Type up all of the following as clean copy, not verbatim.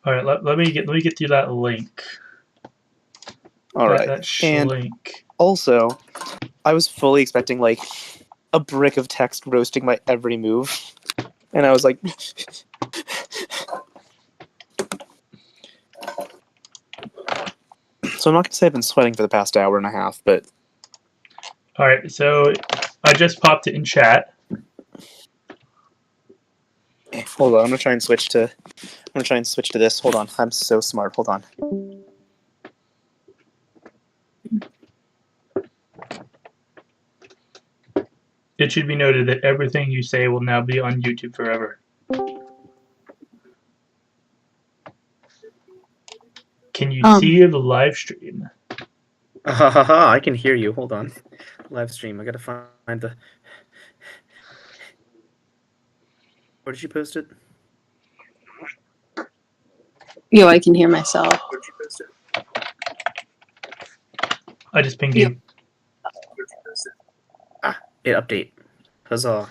All right, let me get you that link. All right. That And link. also, I was fully expecting like a brick of text roasting my every move, and I was like, so I'm not gonna say I've been sweating for the past hour and a half, but All right, so I just popped it in chat. hold on. I'm gonna try and switch to this. Hold on. I'm so smart. Hold on. It should be noted that everything you say will now be on YouTube forever. Can you see the live stream? I can hear you. Hold on. Live stream. I gotta find the. Where did you post it? Yo, I can hear myself. Where did you post it? I just pinged you. Ah, hit update. Huzzah.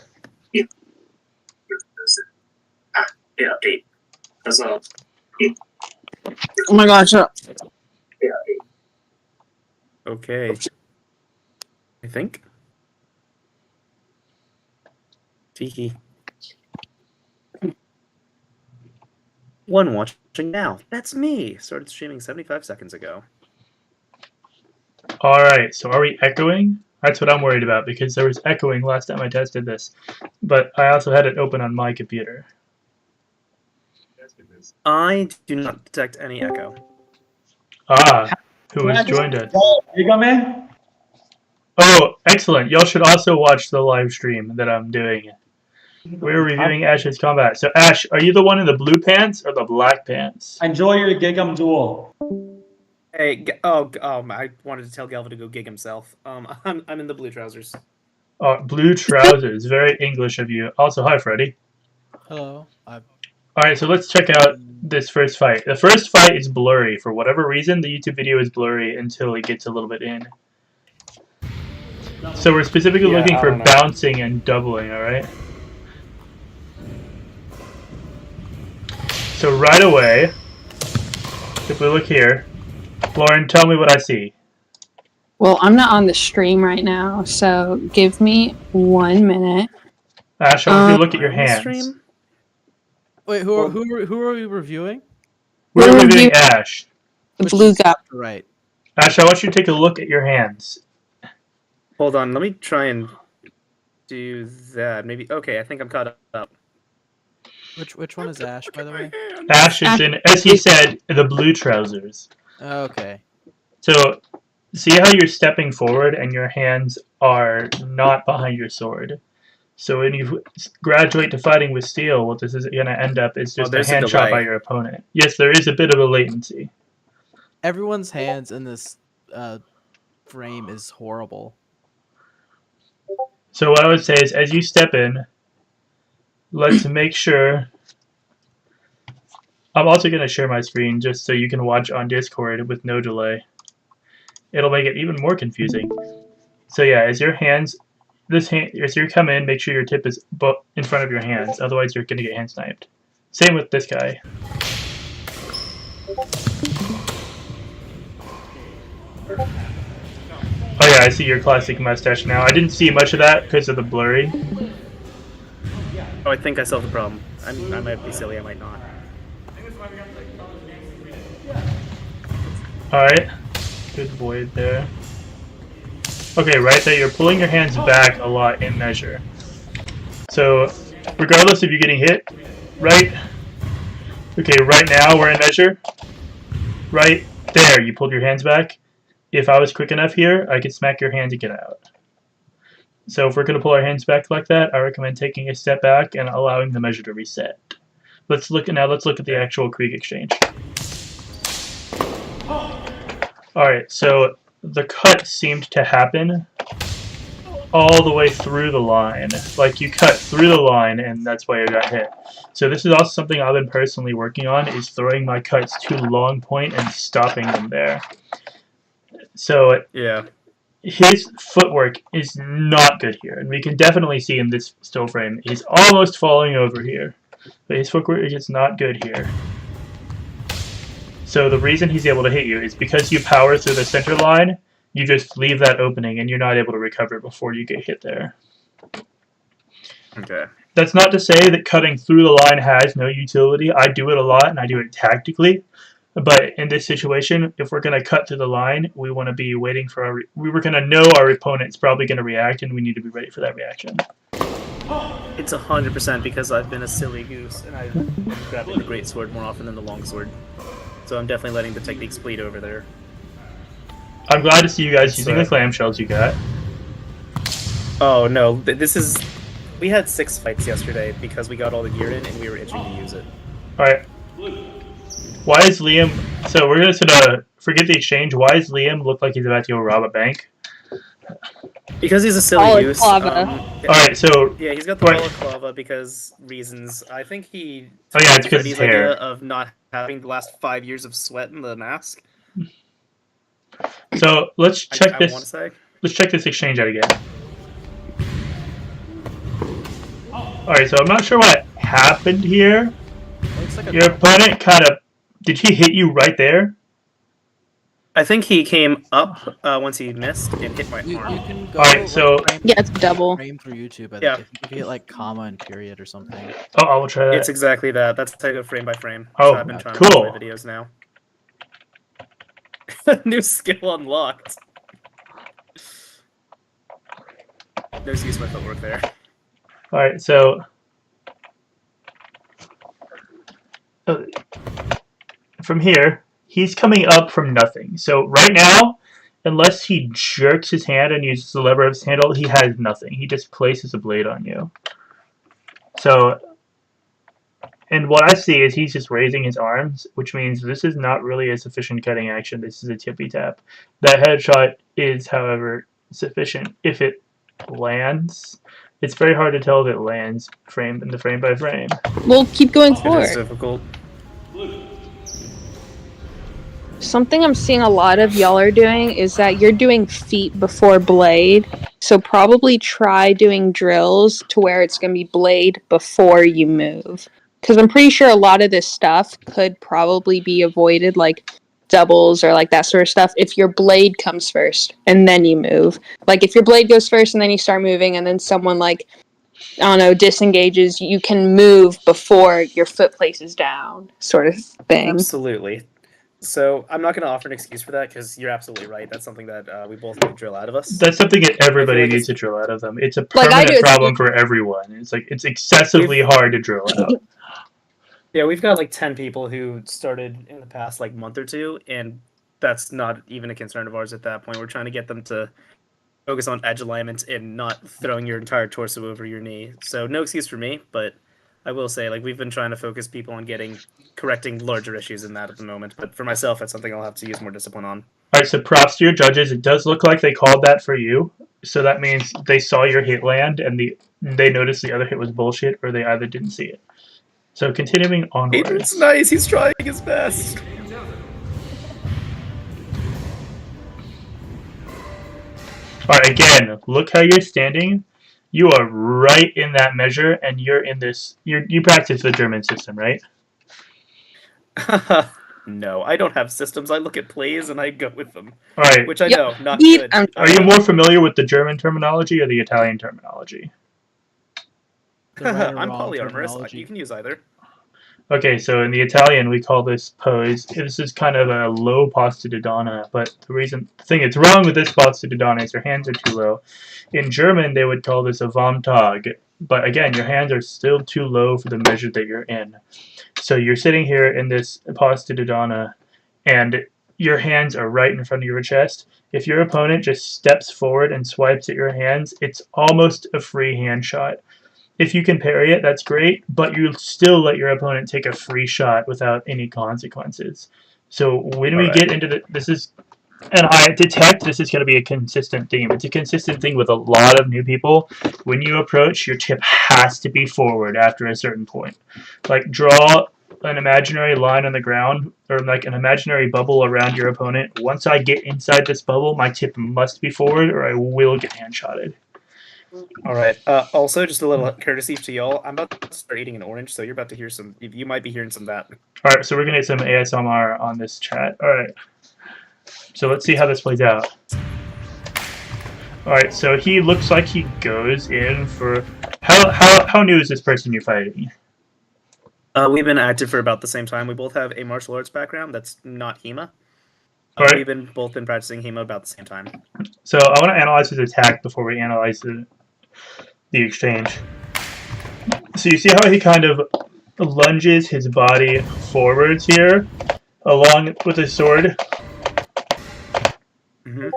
Ah, hit update. Huzzah. Oh my gosh. Okay. I think. Tiki. One watching now. That's me. Started streaming 75 seconds ago. All right, so are we echoing? That's what I'm worried about because there was echoing last time I tested this, but I also had it open on my computer. I do not detect any echo. Ah, who has joined us? You got me? Oh, excellent. Y'all should also watch the live stream that I'm doing. We're reviewing Ash's combat. So, Ash, are you the one in the blue pants or the black pants? Enjoy your Gigam duel. Hey, I wanted to tell Galva to go gig himself. I'm in the blue trousers. Blue trousers. Very English of you. Also, hi, Freddy. Hello. All right, so let's check out this first fight. The first fight is blurry. For whatever reason, the YouTube video is blurry until it gets a little bit in. So we're specifically looking for bouncing and doubling, all right? So right away, if we look here, Lauren, tell me what I see. Well, I'm not on the stream right now, so give me 1 minute. Ash, I want you to look at your hands. Stream? Wait, who are we reviewing? We're reviewing Ash. The blue guy. Right. Ash, I want you to take a look at your hands. Hold on, let me try and do that. Maybe. Okay, I think I'm caught up. Which one is Ash, by the way? Ash is in, as he said, the blue trousers. Okay. So, see how you're stepping forward and your hands are not behind your sword. So when you graduate to fighting with steel, what this is going to end up is just a hand shot by your opponent. Yes, there is a bit of a latency. Everyone's hands in this frame is horrible. So what I would say is, as you step in, let's make sure... I'm also going to share my screen just so you can watch on Discord with no delay. It'll make it even more confusing. So yeah, as your hands... as you come in, make sure your tip is in front of your hands. Otherwise, you're going to get hand sniped. Same with this guy. Oh yeah, I see your classic mustache now. I didn't see much of that because of the blurry. Oh, I think I solved the problem. I might be silly, I might not. Alright. Good void there. Okay, right there, you're pulling your hands back a lot in measure. So, regardless of you getting hit, right? Okay, right now we're in measure. Right there, you pulled your hands back. If I was quick enough here, I could smack your hand to get out. So if we're going to pull our hands back like that, I recommend taking a step back and allowing the measure to reset. Let's look at the actual Krieg exchange. Alright, so the cut seemed to happen all the way through the line. Like, you cut through the line, and that's why you got hit. So this is also something I've been personally working on, is throwing my cuts to long point and stopping them there. So yeah, his footwork is not good here, and we can definitely see in this still frame, he's almost falling over here. But his footwork is not good here. So the reason he's able to hit you is because you power through the center line, you just leave that opening and you're not able to recover before you get hit there. Okay. That's not to say that cutting through the line has no utility. I do it a lot and I do it tactically. But in this situation, if we're going to cut through the line, we want to be waiting for we were going to know our opponent's probably going to react and we need to be ready for that reaction. It's 100% because I've been a silly goose and I've been grabbing the great sword more often than the long sword. So I'm definitely letting the techniques bleed over there. I'm glad to see you guys using the clamshells you got. Oh no, this is... We had 6 fights yesterday because we got all the gear in and we were itching to use it. Alright. Why is Liam... So we're going to sort of forget the exchange. Why does Liam look like he's about to go rob a bank? Because he's a silly goose. Alright, so... Yeah, he's got the balaclava because reasons. I think he... Oh yeah, it's because his Freddy's hair. idea of not having the last 5 years of sweat in the mask. So let's check I this. want to say. Let's check this exchange out again. Alright, so I'm not sure what happened here. Looks like a Your opponent kind of... Did he hit you right there? I think he came up once he missed and hit my You arm. can go. Alright, so... Yeah, it's double. Frame through YouTube. I Yeah. think. If you hit like comma and period or something. Oh, I will try that. It's exactly that. That's how I go frame by frame. Oh, So I've been trying cool. to watch my videos now. New skill unlocked. No excuse for my footwork there. Alright, so... From here, he's coming up from nothing. So right now, unless he jerks his hand and uses the lever of his handle, he has nothing. He just places a blade on you. So, and what I see is he's just raising his arms, which means this is not really a sufficient cutting action. This is a tippy tap. That headshot is, however, sufficient if it lands. It's very hard to tell if it lands frame by frame. We'll keep going It is forward. difficult. Something I'm seeing a lot of y'all are doing is that you're doing feet before blade. So probably try doing drills to where it's going to be blade before you move. Because I'm pretty sure a lot of this stuff could probably be avoided, like doubles or like that sort of stuff, if your blade comes first and then you move. Like if your blade goes first and then you start moving and then someone like, I don't know, disengages, you can move before your foot places down, sort of thing. Absolutely. So I'm not going to offer an excuse for that because you're absolutely right. That's something that we both need to drill out of us. That's something that everybody I feel like needs to drill out of them. It's a Like I permanent do, it's- problem for everyone. It's like it's excessively hard to drill out. Yeah, we've got like 10 people who started in the past like month or two, and that's not even a concern of ours at that point. We're trying to get them to focus on edge alignment and not throwing your entire torso over your knee. So no excuse for me, but I will say like we've been trying to focus people on correcting larger issues in that at the moment. But for myself, that's something I'll have to use more discipline on. Alright, so props to your judges. It does look like they called that for you. So that means they saw your hit land and they noticed the other hit was bullshit, or they either didn't see it. So continuing onwards. It's nice. He's trying his best. Alright, again, look how you're standing. You are right in that measure, and you're in this. You practice the German system, right? No, I don't have systems. I look at plays and I go with them, Alright. which I Yep. know not Yep. good. Are you more familiar with the German terminology or the Italian terminology? The right or I'm wrong polyamorous. terminology. You can use either. Okay, so in the Italian we call this pose. This is kind of a low posta di donna, but the thing that's wrong with this posta di donna is your hands are too low. In German they would call this a Warmtag, but again your hands are still too low for the measure that you're in. So you're sitting here in this posta di donna, and your hands are right in front of your chest. If your opponent just steps forward and swipes at your hands, it's almost a free hand shot. If you can parry it, that's great, but you still let your opponent take a free shot without any consequences. So when we get into and I detect this is going to be a consistent theme. It's a consistent thing with a lot of new people. When you approach, your tip has to be forward after a certain point. Like draw an imaginary line on the ground, or like an imaginary bubble around your opponent. Once I get inside this bubble, my tip must be forward or I will get hand-shotted. All right. Also, just a little courtesy to y'all. I'm about to start eating an orange, so you're about to hear some. You might be hearing some of that. All right, so we're gonna get some ASMR on this chat. All right. So let's see how this plays out. All right, so he looks like he goes in for how new is this person you're fighting? We've been active for about the same time. We both have a martial arts background. That's not HEMA. Alright. We've both been practicing HEMA about the same time. So I want to analyze his attack before we analyze the exchange. So you see how he kind of lunges his body forwards here, along with his sword. Mm-hmm.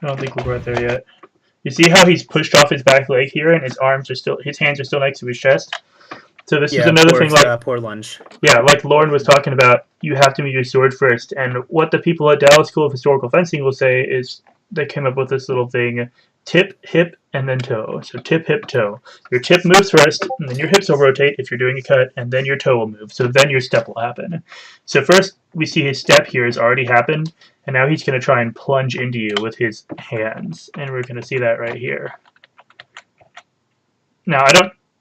I don't think we're right there yet. You see how he's pushed off his back leg here, and his hands are still next to his chest. So this is another thing, like poor lunge. Yeah, like Lauren was talking about, you have to move your sword first. And what the people at Dallas School of Historical Fencing will say is they came up with this little thing: tip, hip, and then toe. So tip, hip, toe. Your tip moves first, and then your hips will rotate if you're doing a cut, and then your toe will move. So then your step will happen. So first, we see his step here has already happened, and now he's going to try and plunge into you with his hands. And we're going to see that right here. Now,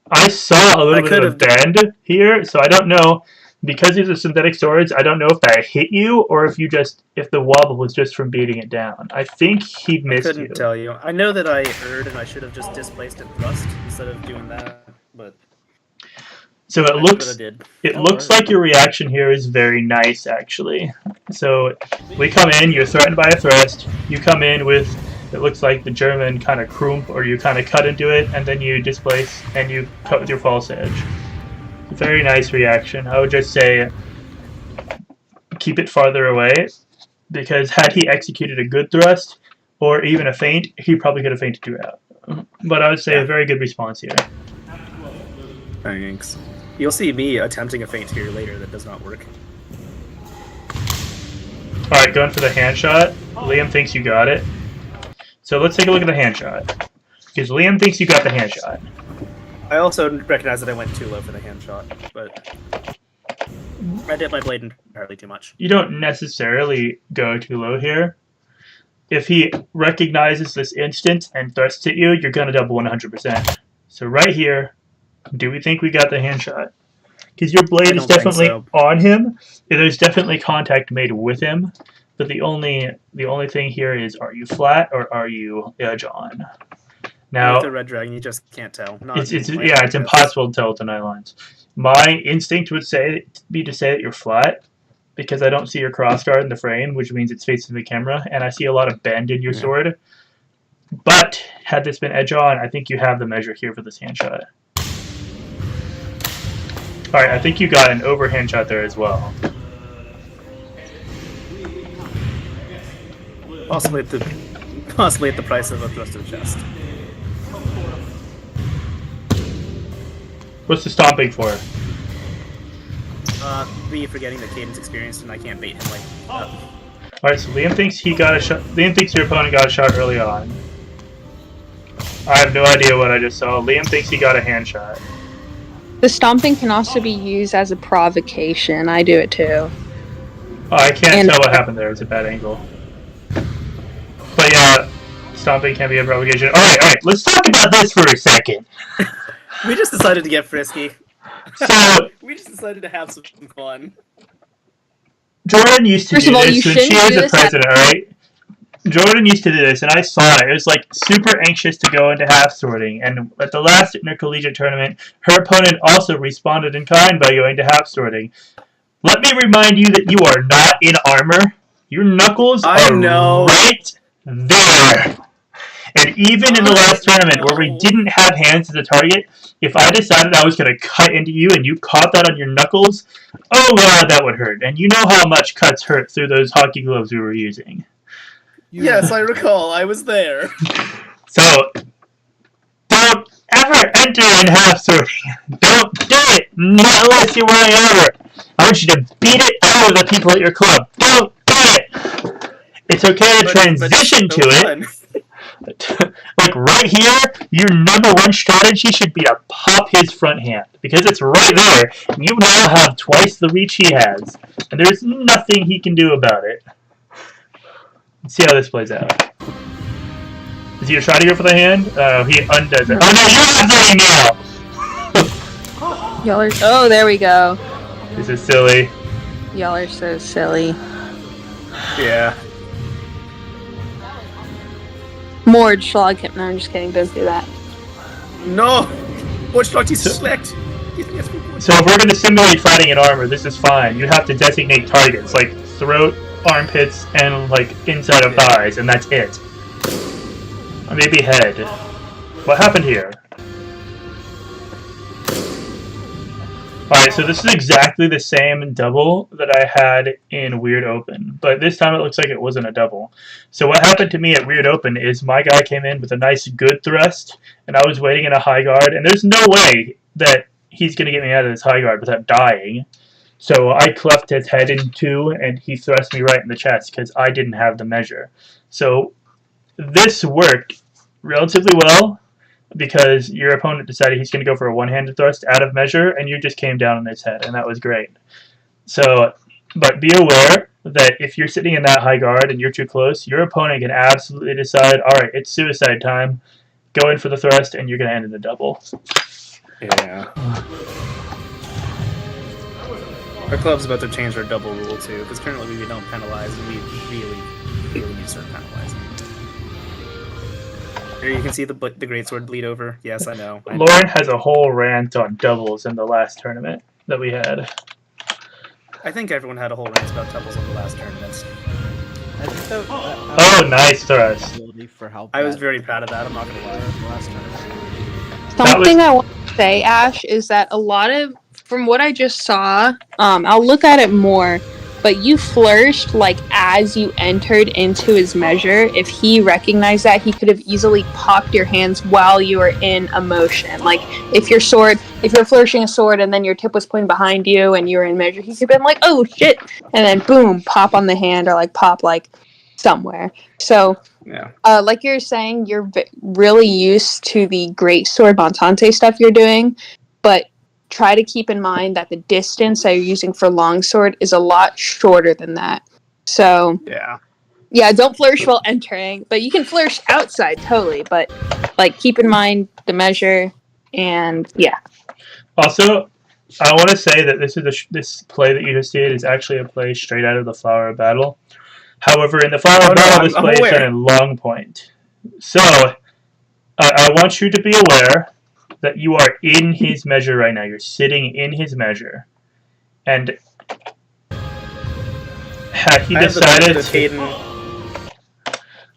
I saw a little bit of a bend here, so I don't know, because these are synthetic swords, I don't know if that hit you or if the wobble was just from beating it down. I think he missed you. I couldn't tell you. I know that I erred and I should have just displaced and thrust instead of doing that, but so it looks like your reaction here is very nice, actually. So we come in, you're threatened by a thrust, you come in with, it looks like the German kind of krump, or you kind of cut into it, and then you displace, and you cut with your false edge. Very nice reaction. I would just say keep it farther away, because had he executed a good thrust, or even a feint, he probably could have feinted you out. But I would say a very good response here. Thanks. You'll see me attempting a feint here later that does not work. Alright, going for the hand shot. Liam thinks you got it. So let's take a look at the hand shot. Because Liam thinks you got the hand shot. I also recognize that I went too low for the hand shot, but I dipped my blade entirely too much. You don't necessarily go too low here. If he recognizes this instant and thrusts at you, you're going to double 100%. So right here, do we think we got the hand shot? Because your blade is definitely on him. There's definitely contact made with him. But the only thing here is, are you flat or are you edge on? Now, with the red dragon, you just can't tell. It's impossible to tell with the night lines. My instinct would be to say that you're flat, because I don't see your crossguard in the frame, which means it's facing the camera, and I see a lot of bend in your sword. But had this been edge on, I think you have the measure here for this hand shot. All right, I think you got an overhand shot there as well. Possibly at the price of a thrust to the chest. What's the stomping for? Me forgetting that Caden's experienced and I can't bait him like that. Alright, so Liam thinks he got a shot. Liam thinks your opponent got a shot early on. I have no idea what I just saw. Liam thinks he got a hand shot. The stomping can also be used as a provocation. I do it too. Oh, I can't tell what happened there. It's a bad angle. But yeah, stomping can be a provocation. Alright, let's talk about this for a second. We just decided to get frisky. So we just decided to have some fun. Jordan used to do this when she was the president, alright? Jordan used to do this, and I saw it. It was like super anxious to go into half sorting, and at the last intercollegiate tournament, her opponent also responded in kind by going to half sorting. Let me remind you that you are not in armor. Your knuckles are right there. And even in the last tournament where we didn't have hands as a target, if I decided I was going to cut into you and you caught that on your knuckles, oh god, that would hurt. And you know how much cuts hurt through those hockey gloves we were using. Yes, I recall. I was there. So, don't ever enter in half sorting. Don't do it, not unless you're wearing armor. I want you to beat it out of the people at your club. Don't do it. It's okay to transition to it. Like right here, your number one strategy should be to pop his front hand, because it's right there. You now have twice the reach he has, and there's nothing he can do about it. Let's see how this plays out. Is he gonna try to go for the hand? He undoes it. Oh no, you're not doing now! Y'all are. Oh, there we go. This is silly. Y'all are so silly. Yeah. Mord, schlag him. No, I'm just kidding. Don't do that. No! Watch Dog, he's select! So if we're gonna simulate fighting in armor, this is fine. You have to designate targets, like throat, armpits, and like inside of thighs, and that's it. Or maybe head. What happened here? Alright, so this is exactly the same double that I had in Weird Open, but this time it looks like it wasn't a double. So what happened to me at Weird Open is my guy came in with a nice good thrust, and I was waiting in a high guard, and there's no way that he's going to get me out of this high guard without dying. So I cleft his head in two, and he thrust me right in the chest because I didn't have the measure. So this worked relatively well, because your opponent decided he's going to go for a one-handed thrust out of measure, and you just came down on his head, and that was great. So, but be aware that if you're sitting in that high guard and you're too close, your opponent can absolutely decide, alright, it's suicide time, go in for the thrust, and you're going to end in a double. Yeah. Our club's about to change our double rule too, because currently we don't penalize, and we really need to start penalizing. Here you can see the greatsword bleed over. Yes, I know. Lauren has a whole rant on doubles in the last tournament that we had. I think everyone had a whole rant about doubles in the last tournaments. I think that, Oh, nice thrust. For help I was very proud of that, I'm not gonna lie. The last tournament. Something I want to say, Ash, is that a lot of, from what I just saw, I'll look at it more, but you flourished like as you entered into his measure. If he recognized that, he could have easily popped your hands while you were in a motion. Like if you're flourishing a sword and then your tip was pointing behind you and you were in measure, he could have been like, oh shit, and then boom, pop on the hand or like pop like somewhere. So Yeah. like you're saying, you're really used to the great sword Montante stuff you're doing, but try to keep in mind that the distance that you're using for longsword is a lot shorter than that. So yeah, don't flourish while entering, but you can flourish outside totally. But like keep in mind the measure, and yeah. Also, I want to say that this play that you just did is actually a play straight out of the Flower of Battle. However, in the Flower of Battle, this play is done in long point. So I want you to be aware that you are in his measure right now. You're sitting in his measure. And had he decided to...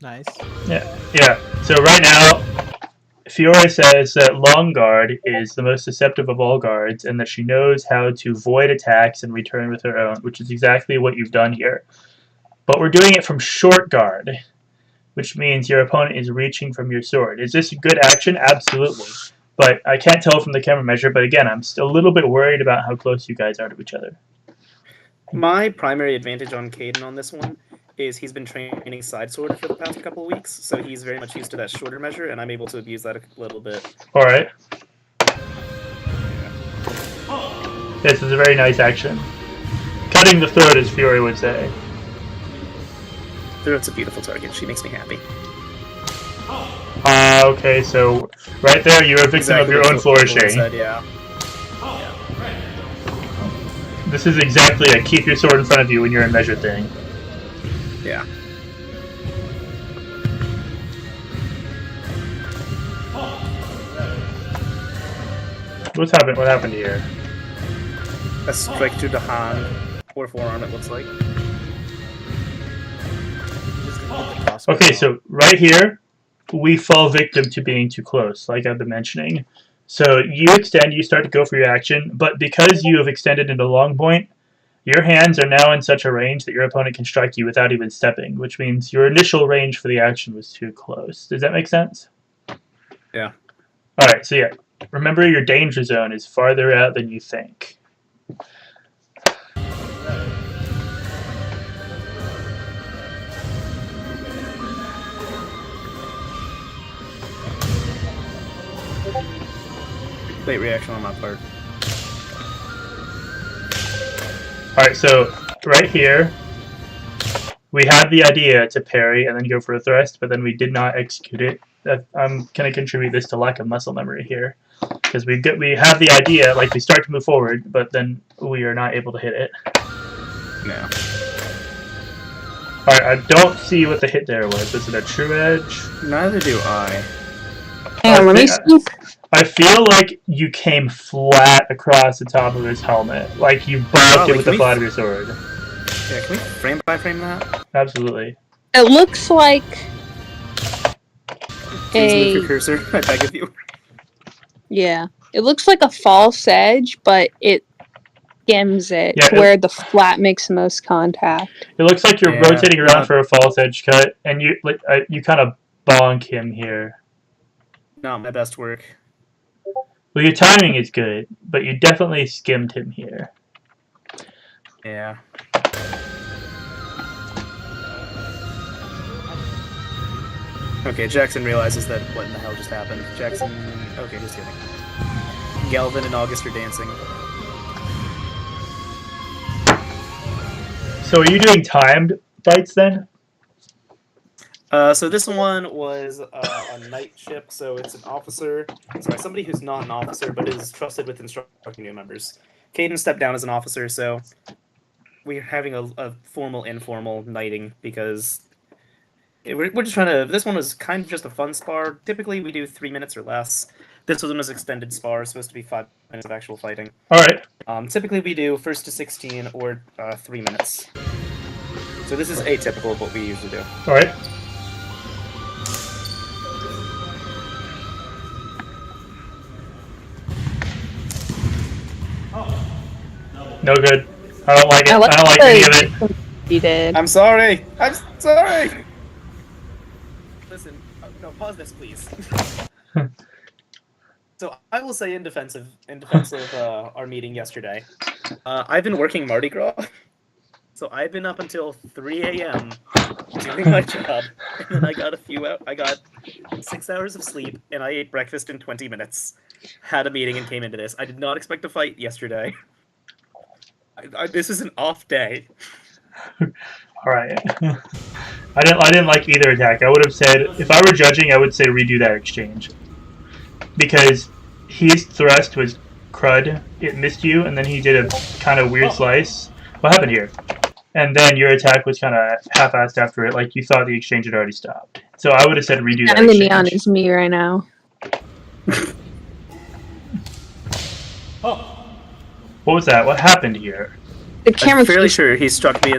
Nice. Yeah. So right now, Fiore says that Long Guard is the most deceptive of all guards, and that she knows how to void attacks and return with her own, which is exactly what you've done here. But we're doing it from Short Guard, which means your opponent is reaching from your sword. Is this a good action? Absolutely. But I can't tell from the camera measure, but again, I'm still a little bit worried about how close you guys are to each other. My primary advantage on Caden on this one is he's been training side sword for the past couple of weeks, so he's very much used to that shorter measure, and I'm able to abuse that a little bit. Alright. This is a very nice action. Cutting the throat, as Fury would say. Throat's a beautiful target. She makes me happy. Okay, so right there, you're a victim of your own flourishing. Said, yeah. This is exactly a keep your sword in front of you when you're in measure thing. Yeah. What happened here? A strike to the hand or forearm, it looks like. Okay, so right here, we fall victim to being too close, like I've been mentioning. So you extend, you start to go for your action, but because you have extended into long point, your hands are now in such a range that your opponent can strike you without even stepping, which means your initial range for the action was too close. Does that make sense? Yeah. Alright, so yeah, remember your danger zone is farther out than you think. Late reaction on my part. Alright, so right here, we had the idea to parry and then go for a thrust, but then we did not execute it. I'm gonna contribute this to lack of muscle memory here, because we have the idea, like we start to move forward, but then we are not able to hit it. No. All right, I don't see what the hit there was. Was it a true edge? Neither do I. Hang on, let me think- see. I feel like you came flat across the top of his helmet, like you bonked it with the flat of your sword. Yeah, can we frame by frame that? Absolutely. It looks like Please move your a cursor. I beg of you. yeah. It looks like a false edge, but it skims it Yeah, to where the flat makes the most contact. It looks like you're Yeah, rotating around not- for a false edge cut, and you you kind of bonk him here. Not my best work. Well, your timing is good, but you definitely skimmed him here. Yeah. Okay, Jackson realizes that what in the hell just happened. Jackson. Okay, just kidding. Galvin and August are dancing. So are you doing timed fights then? So this one was a night ship, so it's an officer. Sorry, somebody who's not an officer but is trusted with instructing new members. Caden stepped down as an officer, so we're having a formal, informal knighting because we're just trying to. This one was kind of just a fun spar. Typically, we do 3 minutes or less. This one was extended spar, supposed to be 5 minutes of actual fighting. All right. Typically, we do 1st to 16 or 3 minutes. So this is atypical of what we usually do. All right. No good. I don't like it. I don't like any of it. He did. I'm sorry. I'm sorry. Listen, no, pause this, please. So I will say in defense of our meeting yesterday, I've been working Mardi Gras, so I've been up until 3 a.m. doing my job, and then I got 6 hours of sleep, and I ate breakfast in 20 minutes. Had a meeting and came into this. I did not expect to fight yesterday. This is an off day. All right. I didn't like either attack. I would have said, if I were judging, I would say redo that exchange, because his thrust was crud. It missed you, and then he did a kind of weird slice. What happened here? And then your attack was kind of half-assed after it, like you thought the exchange had already stopped. So I would have said redo that And the exchange. neon is me right now. What was that? What happened here? The camera I'm fairly keeps- sure he struck me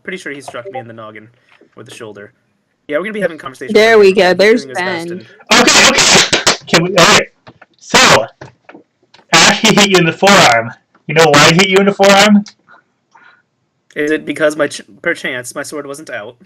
pretty sure he struck me in the noggin or the shoulder. Yeah, we're gonna be having conversations. There we go. He's There's doing his best Ben. and- Okay. Can we? All right. So, Ash hit you in the forearm. You know why he hit you in the forearm? Is it because perchance my sword wasn't out?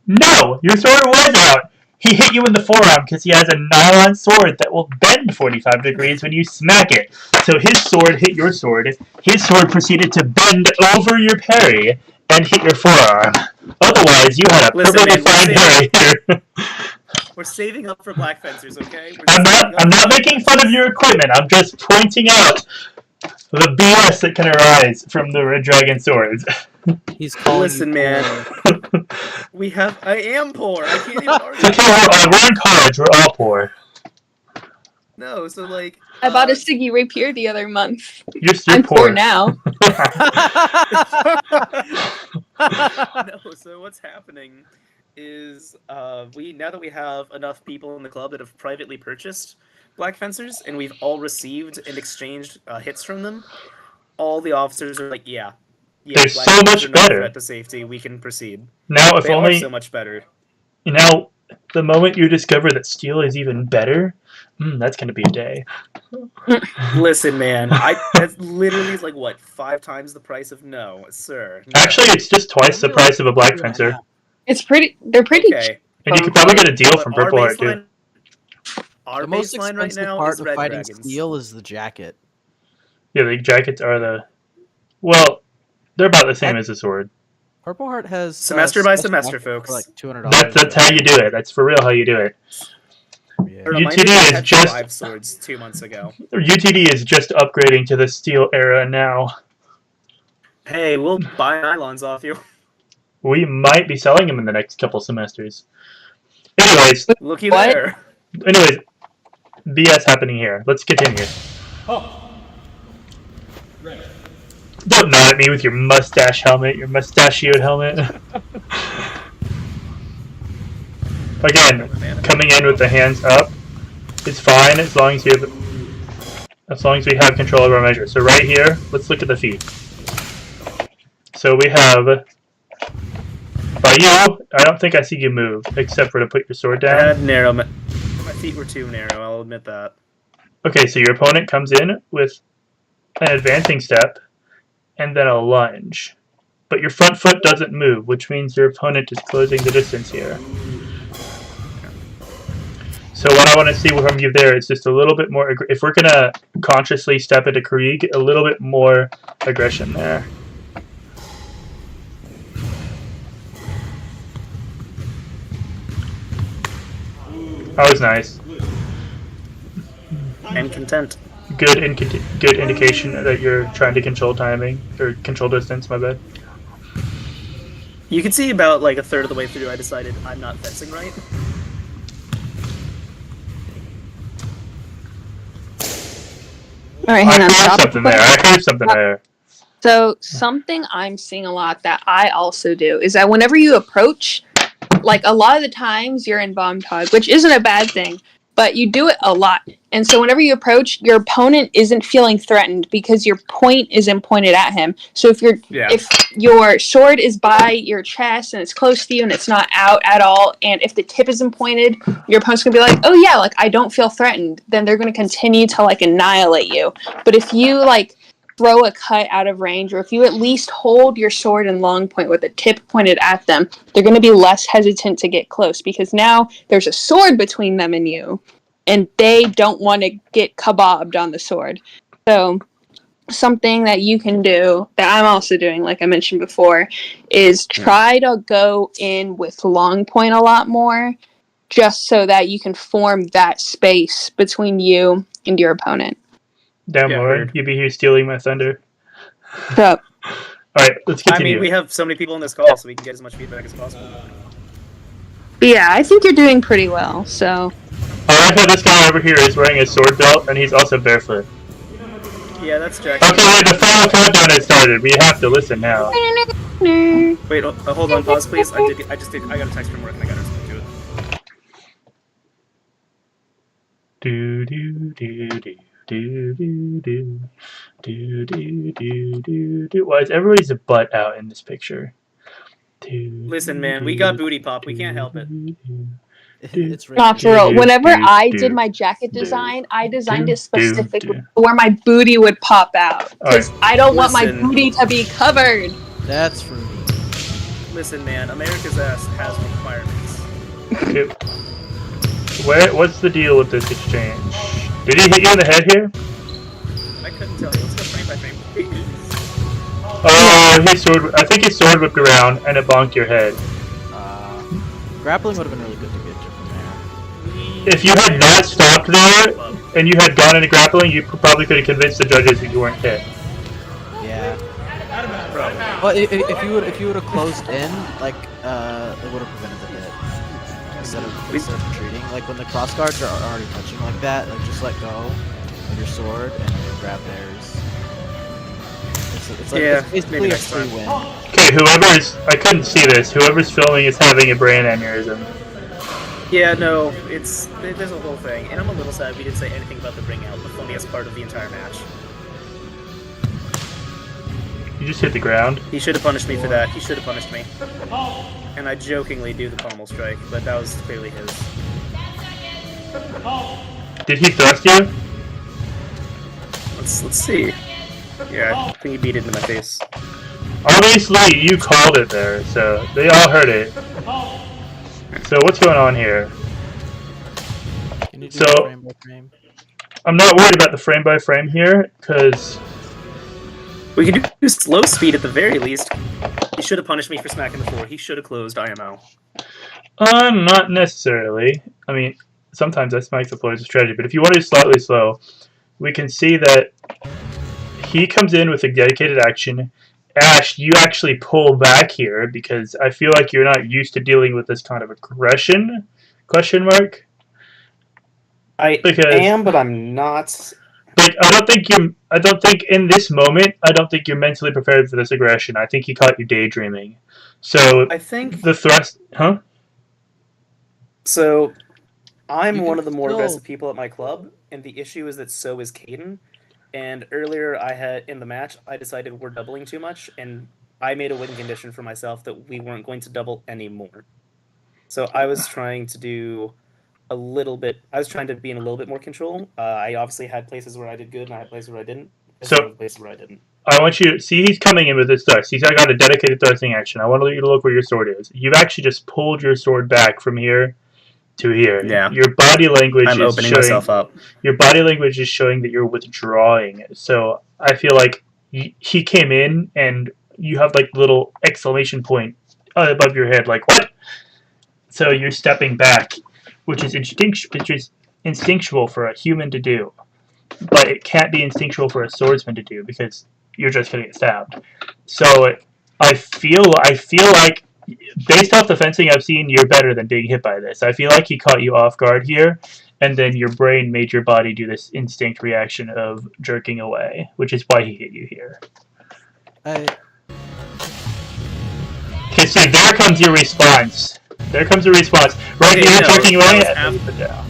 No, your sword was out. He hit you in the forearm because he has a nylon sword that will bend 45 degrees when you smack it. So his sword hit your sword. His sword proceeded to bend over your parry and hit your forearm. Otherwise, you had a Listen, perfectly man, we're fine parry here. We're saving up for Black Fencers, okay? I'm not making fun of your equipment. I'm just pointing out the BS that can arise from the Red Dragon swords. He's calling. Listen, you man. poor. I am poor. I can't even argue. It's okay, we're in college. We're all poor. No, so like. I bought a Siggy rapier the other month. You're still I'm poor now. No, so what's happening is now that we have enough people in the club that have privately purchased Black Fencers and we've all received and exchanged hits from them, all the officers are like, yeah, They're Black so Fencers much are not a better. threat to safety. We can proceed. Now, if They only are so much better. now, the moment you discover that steel is even better, that's gonna be a day. Listen, man, that literally is like what 5 times the price of no, sir. No. Actually, it's just twice the price of a Black Fencer, It's pretty. They're pretty. okay. and you could probably get a deal But from our Purple Heart too. baseline- Our The most baseline right expensive now part is of Red fighting Dragons. steel is the jacket. Yeah, the jackets are they're about the same as the sword. Purple Heart has Semester by semester, jacket for folks. like $200. That's how you do it. That's for real how you do it. Yeah. A reminder UTD that I is had just- 5 swords 2 months ago. UTD is just upgrading to the steel era now. Hey, we'll buy nylons off you. We might be selling him in the next couple semesters. Anyways, Looky What? there. BS happening here. Let's continue. Oh. Right. Don't nod at me with your mustache helmet, your mustachioed helmet. Again, coming in with the hands up, it's fine as long as we have control of our measure. So right here, let's look at the feet. So we have, by you, I don't think I see you move, except for to put your sword I down. had narrow. My feet were too narrow. I'll admit that. Okay, so your opponent comes in with an advancing step, and then a lunge. But your front foot doesn't move, which means your opponent is closing the distance here. So what I want to see from you there is just a little bit more, if we're going to consciously step into Krieg, a little bit more aggression there. That was nice. And content. Good indication that you're trying to control timing, or control distance, my bad. You can see about like a third of the way through, I decided I'm not fencing right. All right, hang on. I heard Stop. something there. I heard something there. So something I'm seeing a lot that I also do is that whenever you approach, like a lot of the times you're in bomb tog, which isn't a bad thing, but you do it a lot. And so whenever you approach, your opponent isn't feeling threatened because your point isn't pointed at him. So if your sword is by your chest and it's close to you and it's not out at all, and if the tip isn't pointed, your opponent's gonna be like, oh yeah, like I don't feel threatened. Then they're gonna continue to like annihilate you. But if you like throw a cut out of range, or if you at least hold your sword in long point with the tip pointed at them, they're going to be less hesitant to get close because now there's a sword between them and you, and they don't want to get kebabbed on the sword. So something that you can do, that I'm also doing, like I mentioned before, is try to go in with long point a lot more, just so that you can form that space between you and your opponent. Damn, Yeah, Lauren, heard. you be here stealing my thunder. So, Alright, let's I continue. mean, we have so many people in this call, so we can get as much feedback as possible. but yeah, I think you're doing pretty well. So, I like how this guy over here is wearing a sword belt, and he's also barefoot. Yeah, that's Jack. Okay, wait, the final countdown has started. We have to listen now. Wait, hold on, pause, please. I got a text from work and I gotta respond to it. Do do do do do do do do do do do. Why is everybody's butt out in this picture? Listen, man, we got booty pop. We can't help it. It's not for real. do, Whenever do, I do, did my jacket do, design, I designed do, it specifically do. where my booty would pop out. Because I don't want my Listen. booty to be covered. That's for me. Listen, man, America's ass has requirements. Okay. What's the deal with this exchange? Did he hit you in the head here? I couldn't tell you. Let's go frame by frame, please. Oh, I think his sword whipped around and it bonked your head. Grappling would have been really good to get you from there. If you had not stopped there and you had gone into grappling, you probably could have convinced the judges that you weren't hit. Yeah. Well, if you would have closed in, like, it would have prevented the hit. Instead of retreating. Like, when the cross guards are already touching like that, like, just let go of your sword and grab theirs. It's like, Yeah, it's basically maybe a next free time. win. Okay, I couldn't see this. Whoever's filming is having a brain aneurysm. Yeah, no, there's a whole thing, and I'm a little sad we didn't say anything about the ring out, the funniest part of the entire match. You just hit the ground. He should have punished me for that. He should have punished me. And I jokingly do the pommel strike, but that was clearly his. Did he thrust you? Let's see. Yeah, I think he beat it into my face. Obviously, you called it there, so they all heard it. So what's going on here? Can you do So- frame by frame? I'm not worried about the frame by frame here, because We can do slow speed at the very least. He should have punished me for smacking the floor. He should have closed IMO. not necessarily. I mean, sometimes I smack the floor as a strategy, but if you want to do slightly slow, we can see that he comes in with a dedicated action, Ash, you actually pull back here because I feel like you're not used to dealing with this kind of aggression? Question mark. I Because- am, but I'm not. Like, I don't think in this moment, I don't think you're mentally prepared for this aggression. I think he caught you daydreaming. So I think the thrust, huh? so. I'm You one can of the more still- aggressive people at my club, and the issue is that so is Caden. And earlier, I had in the match, I decided we're doubling too much, and I made a win condition for myself that we weren't going to double anymore. So I was trying to do a little bit. I was trying to be in a little bit more control. I obviously had places where I did good, and I had places where I didn't. So- Some places where I didn't. I want you to see he's coming in with his thrust. He's got a dedicated thrusting action. I want you to look where your sword is. You've actually just pulled your sword back from here to here. Yeah. Your body language I'm is opening showing. myself up. Your body language is showing that you're withdrawing. So I feel like he came in and you have like little exclamation point above your head, like what? So you're stepping back, which is instinctual for a human to do, but it can't be instinctual for a swordsman to do because you're just gonna get stabbed. So I feel like based off the fencing I've seen, you're better than being hit by this. I feel like he caught you off guard here, and then your brain made your body do this instinct reaction of jerking away, which is why he hit you here. I, Okay, see, there comes your response. There comes your response. Right Okay, here, no, jerking away, that and was then you put down.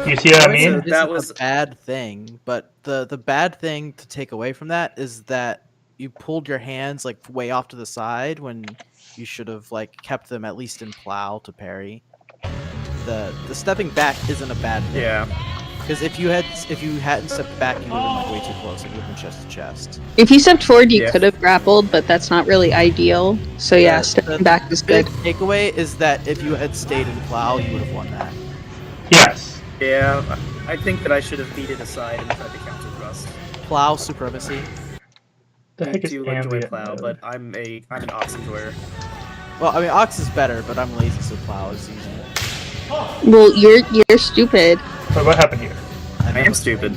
You see what I mean? So that that was was- a bad thing, but the bad thing to take away from that is that you pulled your hands like way off to the side when you should have like kept them at least in plow to parry. The stepping back isn't a bad thing. Yeah. Because if you hadn't stepped back, you would have been like way too close. It would have been chest to chest. If you stepped forward, you Yeah. could have grappled, but that's not really ideal. So yeah, stepping back is Big good. takeaway is that if you had stayed in plow, you would have won that. Yes. Yeah. I think that I should have beat it aside and tried to counter thrust. Plow supremacy. The I heck is do enjoy ambient plow, mode? but I'm an ox enjoyer. Well, I mean, ox is better, but I'm lazy, so plow is easy. Well, you're stupid. Wait, what happened here? I am stupid.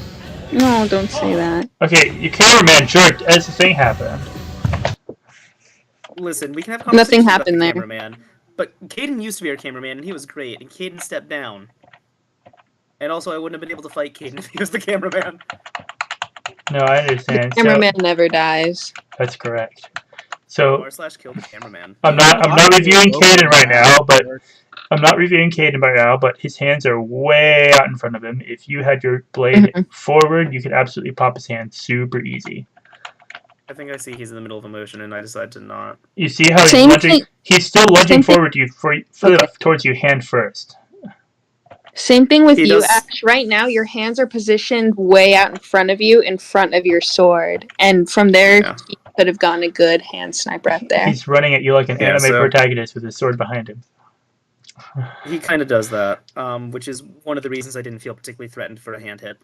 No, don't say that. Okay, your cameraman jerked as the thing happened. Listen, we can have Nothing conversations about happened the there. cameraman, but Caden used to be our cameraman, and he was great, and Caden stepped down. And also, I wouldn't have been able to fight Caden if he was the cameraman. No, I understand. So, Cameraman never dies. that's correct. So /kill the cameraman. I'm not reviewing Caden right now, but his hands are way out in front of him. If you had your blade forward, you could absolutely pop his hand super easy. I think I see he's in the middle of a motion, and I decide to not. You see how he's Same lunging? thing- He's still lunging same thing- forward to you towards you hand first. Same thing with He you, does- Ash. Right now, your hands are positioned way out in front of you, in front of your sword, and from there, Yeah. you could have gotten a good hand snipe right there. He's running at you like an Yeah, anime so- protagonist with his sword behind him. He kind of does that, which is one of the reasons I didn't feel particularly threatened for a hand hit.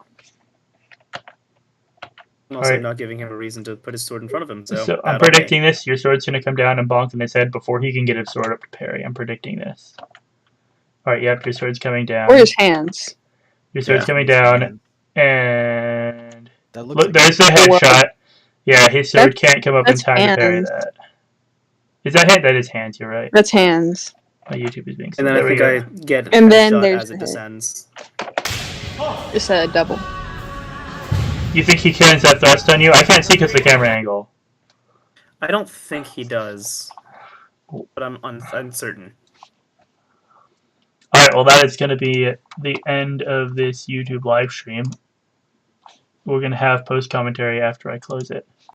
I'm also Alright. not giving him a reason to put his sword in front of him. So, So I'm bad on me. predicting this. Your sword's going to come down and bonk in his head before he can get his sword up to parry. I'm predicting this. All right, yep, your sword's coming down. Or his hands. Your sword's Yeah. coming down, and That looks look, like there's the Whoa. headshot. Yeah, his sword can't come up in that's time to parry hands. that. Is that hand? That is hands. You're right. That's hands. My YouTube is being. And then there I we think go. I get And then headshot there's as it the hit. descends. Just a double. You think he cans that thrust on you? I can't see because the camera angle. I don't think he does, but I'm uncertain. All right, well, that is going to be the end of this YouTube live stream. We're going to have post commentary after I close it.